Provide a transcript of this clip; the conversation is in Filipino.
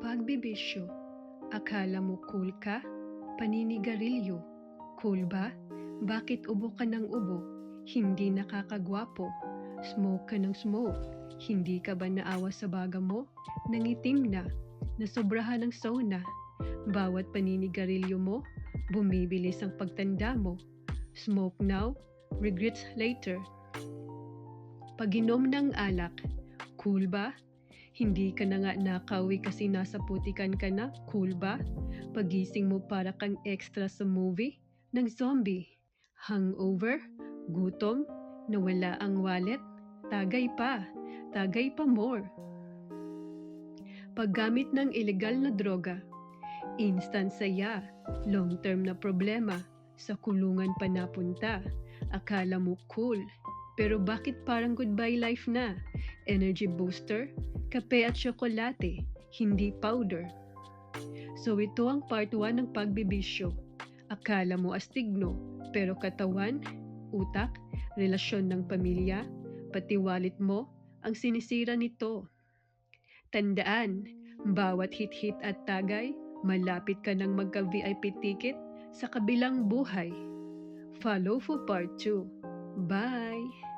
Pagbibisyo. Akala mo cool ka? Paninigarilyo. Cool ba? Bakit ubo ka ng ubo? Hindi nakakagwapo. Smoke ka ng smoke. Hindi ka ba naawa sa baga mo? Nangitim na. Nasobrahan ng sauna. Bawat paninigarilyo mo, bumibilis ang pagtanda mo. Smoke now, regrets later. Pag-inom ng alak, cool ba? Hindi ka na nga nakawi kasi nasa putikan ka na, cool ba? Pagising mo para kang extra sa movie ng zombie. Hangover, gutom, nawala ang wallet, tagay pa more. Paggamit ng ilegal na droga, instant saya, long-term na problema, sa kulungan pa napunta. Akala mo cool, pero bakit parang goodbye life na? Energy booster, kape at tsokolate, hindi powder. So ito ang part 1 ng pagbibisyo. Akala mo astigno, pero katawan, utak, relasyon ng pamilya, pati wallet mo, ang sinisira nito. Tandaan, bawat hit-hit at tagay, malapit ka ng magka-VIP ticket sa kabilang buhay. Follow for part 2. Bye!